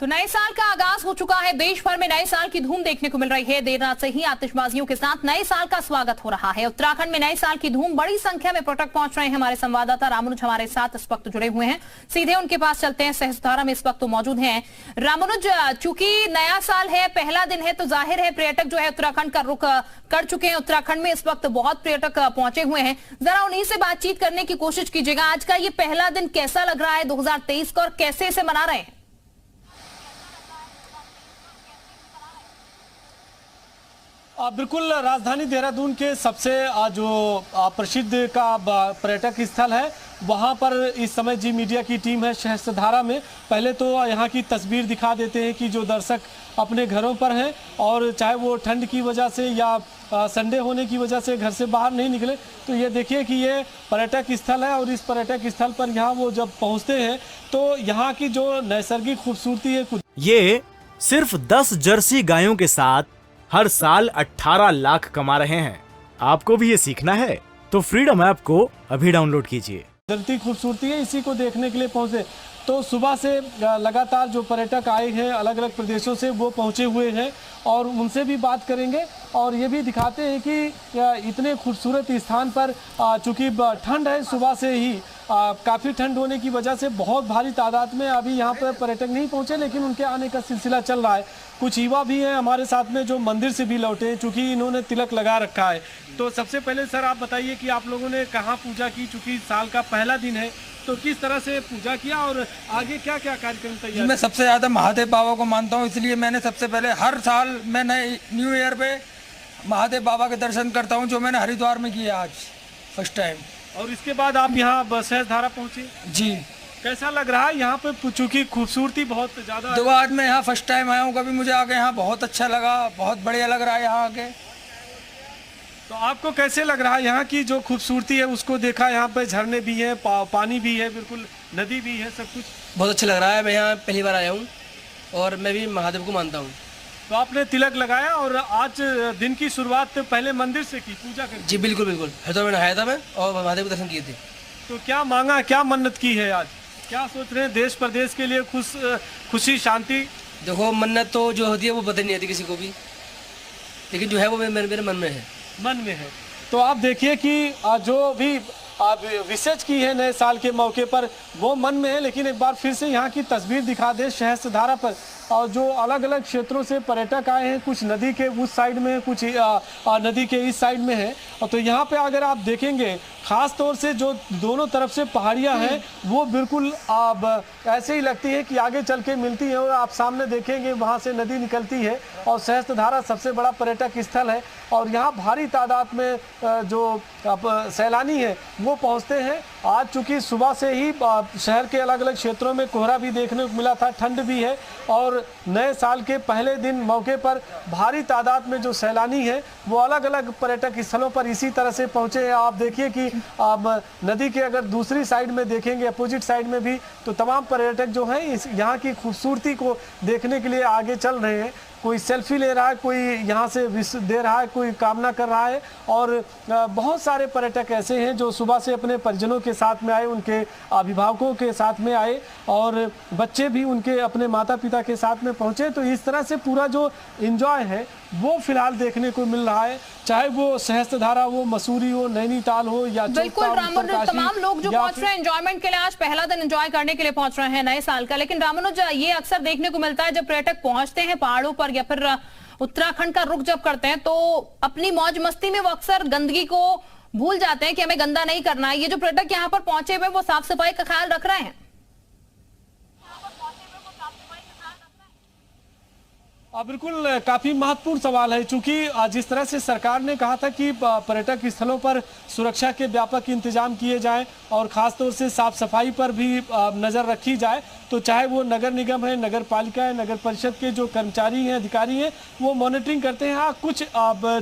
तो नए साल का आगाज हो चुका है। देश भर में नए साल की धूम देखने को मिल रही है। देर रात से ही आतिशबाजियों के साथ नए साल का स्वागत हो रहा है। उत्तराखंड में नए साल की धूम, बड़ी संख्या में पर्यटक पहुंच रहे हैं। हमारे संवाददाता रामानुज हमारे साथ इस वक्त जुड़े हुए हैं, सीधे उनके पास चलते हैं। सहस्त्रधारा में इस वक्त तो मौजूद हैं रामानुज। चूंकि नया साल है, पहला दिन है, तो जाहिर है पर्यटक जो है उत्तराखंड का रुख कर चुके हैं। उत्तराखंड में इस वक्त बहुत पर्यटक पहुंचे हुए हैं। जरा उन्हीं से बातचीत करने की कोशिश कीजिएगा। आज का ये पहला दिन कैसा लग रहा है 2023 का, और कैसे इसे मना रहे हैं? बिल्कुल, राजधानी देहरादून के सबसे जो प्रसिद्ध का पर्यटक स्थल है, वहां पर इस समय जी मीडिया की टीम है सहस्त्रधारा में। पहले तो यहाँ की तस्वीर दिखा देते हैं कि जो दर्शक अपने घरों पर हैं और चाहे वो ठंड की वजह से या संडे होने की वजह से घर से बाहर नहीं निकले, तो ये देखिए कि ये पर्यटक स्थल है। और इस पर्यटक स्थल पर यहाँ वो जब पहुँचते हैं तो यहाँ की जो नैसर्गिक खूबसूरती है, ये सिर्फ 10 जर्सी गायों के साथ हर साल 18 लाख कमा रहे हैं। आपको भी ये सीखना है तो फ्रीडम ऐप को अभी डाउनलोड कीजिए। कुदरती खूबसूरती है, इसी को देखने के लिए पहुंचे। तो सुबह से लगातार जो पर्यटक आए हैं अलग अलग प्रदेशों से, वो पहुंचे हुए हैं और उनसे भी बात करेंगे और ये भी दिखाते हैं कि इतने खूबसूरत स्थान पर चूंकि ठंड है, सुबह से ही काफ़ी ठंड होने की वजह से बहुत भारी तादाद में अभी यहाँ पर पर्यटक नहीं पहुँचे, लेकिन उनके आने का सिलसिला चल रहा है। कुछ युवा भी हैं हमारे साथ में जो मंदिर से भी लौटे हैं, चूँकि इन्होंने तिलक लगा रखा है। तो सबसे पहले सर आप बताइए कि आप लोगों ने कहाँ पूजा की, चूँकि साल का पहला दिन है, तो किस तरह से पूजा किया और आगे क्या क्या कार्यक्रम तैयार? मैं सबसे ज़्यादा महादेव बाबा को मानता हूँ, इसलिए मैंने सबसे पहले हर साल मैं नए न्यू ईयर पे महादेव बाबा के दर्शन करता हूँ, जो मैंने हरिद्वार में किया आज फर्स्ट टाइम। और इसके बाद आप यहाँ सहस्त्रधारा पहुँचे जी। कैसा लग रहा है यहाँ पे? चूँकि खूबसूरती बहुत ज़्यादा। तो आज मैं यहाँ फर्स्ट टाइम आया हूँ, कभी मुझे आके यहाँ बहुत अच्छा लगा, बहुत बढ़िया लग रहा है यहाँ आके। तो आपको कैसे लग रहा है यहाँ की जो खूबसूरती है उसको देखा? यहाँ पे झरने भी हैं, पानी भी है, बिल्कुल नदी भी है, सब कुछ बहुत अच्छा लग रहा है। मैं यहाँ पहली बार आया हूँ और मैं भी महादेव को मानता हूँ। तो आपने तिलक लगाया और आज दिन की शुरुआत पहले मंदिर से की, पूजा कर? जी बिल्कुल बिल्कुल, हरिद्वार में नहाया था मैं और महादेव के दर्शन किए थे। तो क्या मांगा, क्या मन्नत की है आज? क्या सोच रहे हैं देश प्रदेश के लिए? खुशी, शांति? देखो, मन्नत तो जो होती है वो बदल नहीं आती किसी को भी, लेकिन जो है वो मेरे मन में है। मन में है। तो आप देखिए कि जो भी आप विशेष की है नए साल के मौके पर, वो मन में है। लेकिन एक बार फिर से यहाँ की तस्वीर दिखा दे सहस्त्रधारा पर, और जो अलग अलग क्षेत्रों से पर्यटक आए हैं, कुछ नदी के उस साइड में है, कुछ नदी के इस साइड में है। और तो यहाँ पे अगर आप देखेंगे, खास तौर से जो दोनों तरफ से पहाड़ियाँ हैं, वो बिल्कुल ऐसे ही लगती है कि आगे चल के मिलती है। और आप सामने देखेंगे वहाँ से नदी निकलती है और सहस्त्रधारा सबसे बड़ा पर्यटक स्थल है। और यहाँ भारी तादाद में जो सैलानी है वो पहुँचते हैं। आज चूँकि सुबह से ही शहर के अलग अलग क्षेत्रों में कोहरा भी देखने को मिला था, ठंड भी है, और नए साल के पहले दिन मौके पर भारी तादाद में जो सैलानी है वो अलग अलग पर्यटक स्थलों पर इसी तरह से पहुंचे हैं। आप देखिए कि नदी के अगर दूसरी साइड में देखेंगे, अपोजिट साइड में भी, तो तमाम पर्यटक जो हैं इस यहाँ की खूबसूरती को देखने के लिए आगे चल रहे हैं। कोई सेल्फी ले रहा है, कोई यहाँ से विश दे रहा है, कोई कामना कर रहा है। और बहुत सारे पर्यटक ऐसे हैं जो सुबह से अपने परिजनों के साथ में आए, उनके अभिभावकों के साथ में आए, और बच्चे भी उनके अपने माता पिता के साथ में पहुँचे। तो इस तरह से पूरा जो एंजॉय है वो फिलहाल देखने को मिल रहा है, चाहे वो सहस्त्रधारा हो, मसूरी हो, नैनीताल हो या बिल्कुल रामानुज, तमाम लोग जो पहुंच रहे हैं एंजॉयमेंट के लिए, आज पहला दिन एंजॉय करने के लिए पहुंच रहे हैं नए साल का। लेकिन रामानुज, ये अक्सर देखने को मिलता है जब पर्यटक पहुंचते हैं पहाड़ों पर या फिर उत्तराखंड का रुख जब करते हैं, तो अपनी मौज मस्ती में वो अक्सर गंदगी को भूल जाते हैं कि हमें गंदा नहीं करना है। ये जो पर्यटक यहाँ पर पहुंचे हुए वो साफ सफाई का ख्याल रख रहे हैं? बिल्कुल, काफ़ी महत्वपूर्ण सवाल है। चूंकि जिस तरह से सरकार ने कहा था कि पर्यटक स्थलों पर सुरक्षा के व्यापक इंतजाम किए जाएं और ख़ास तौर से साफ सफाई पर भी नज़र रखी जाए, तो चाहे वो नगर निगम है, नगर पालिका है, नगर परिषद के जो कर्मचारी हैं, अधिकारी हैं, वो मॉनिटरिंग करते हैं। हाँ, कुछ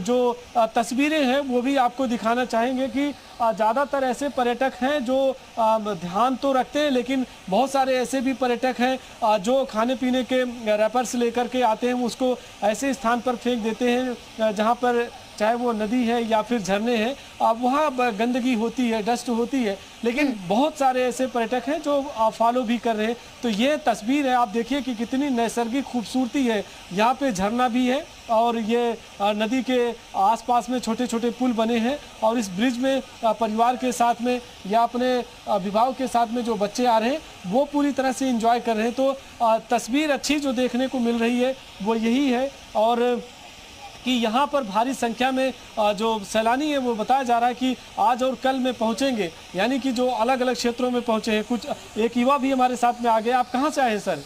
जो तस्वीरें हैं वो भी आपको दिखाना चाहेंगे कि ज़्यादातर ऐसे पर्यटक हैं जो ध्यान तो रखते हैं, लेकिन बहुत सारे ऐसे भी पर्यटक हैं जो खाने पीने के रैपर्स लेकर के आते हैं, उसको ऐसे स्थान पर फेंक देते हैं जहां पर चाहे वो नदी है या फिर झरने हैं, वहाँ गंदगी होती है, डस्ट होती है, लेकिन बहुत सारे ऐसे पर्यटक हैं जो फॉलो भी कर रहे हैं। तो ये तस्वीर है, आप देखिए कि कितनी नैसर्गिक खूबसूरती है। यहाँ पे झरना भी है और ये नदी के आसपास में छोटे छोटे पुल बने हैं और इस ब्रिज में परिवार के साथ में या अपने अभिभावक के साथ में जो बच्चे आ रहे हैं वो पूरी तरह से एंजॉय कर रहे हैं। तो तस्वीर अच्छी जो देखने को मिल रही है वो यही है, और कि यहाँ पर भारी संख्या में जो सैलानी है वो बताया जा रहा है कि आज और कल में पहुँचेंगे, यानी कि जो अलग अलग क्षेत्रों में पहुँचे हैं। कुछ एक युवा भी हमारे साथ में आ गए। आप कहाँ से आए सर?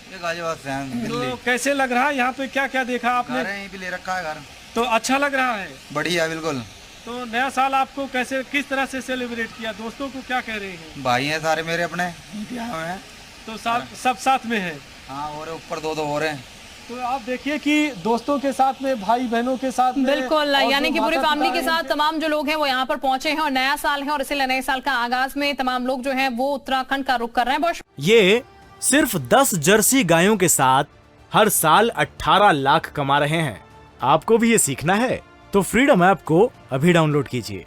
ये गाजियाबाद से हैं, दिल्ली। तो कैसे लग रहा है यहाँ पे, क्या क्या देखा आपने? घर यहीं पे ले रखा है घर। तो अच्छा लग रहा है? बढ़िया बिल्कुल। तो नया साल आपको कैसे, किस तरह से सेलिब्रेट किया? दोस्तों को क्या कह रहे हैं? भाई हैं सारे मेरे अपने, इनके यहाँ हैं। तो सब साथ में है? हाँ, और ऊपर दो हो रहे हैं। तो आप देखिए कि दोस्तों के साथ में, भाई बहनों के साथ में, बिल्कुल, और यानी जो कि पूरी माता फैमिली पिता के साथ तमाम जो लोग हैं वो यहाँ पर पहुंचे हैं और नया साल है और इसलिए नए साल का आगाज में तमाम लोग जो हैं वो उत्तराखंड का रुख कर रहे हैं। बहुत ये सिर्फ 10 जर्सी गायों के साथ हर साल 18 लाख कमा रहे हैं। आपको भी ये सीखना है तो फ्रीडम ऐप को अभी डाउनलोड कीजिए।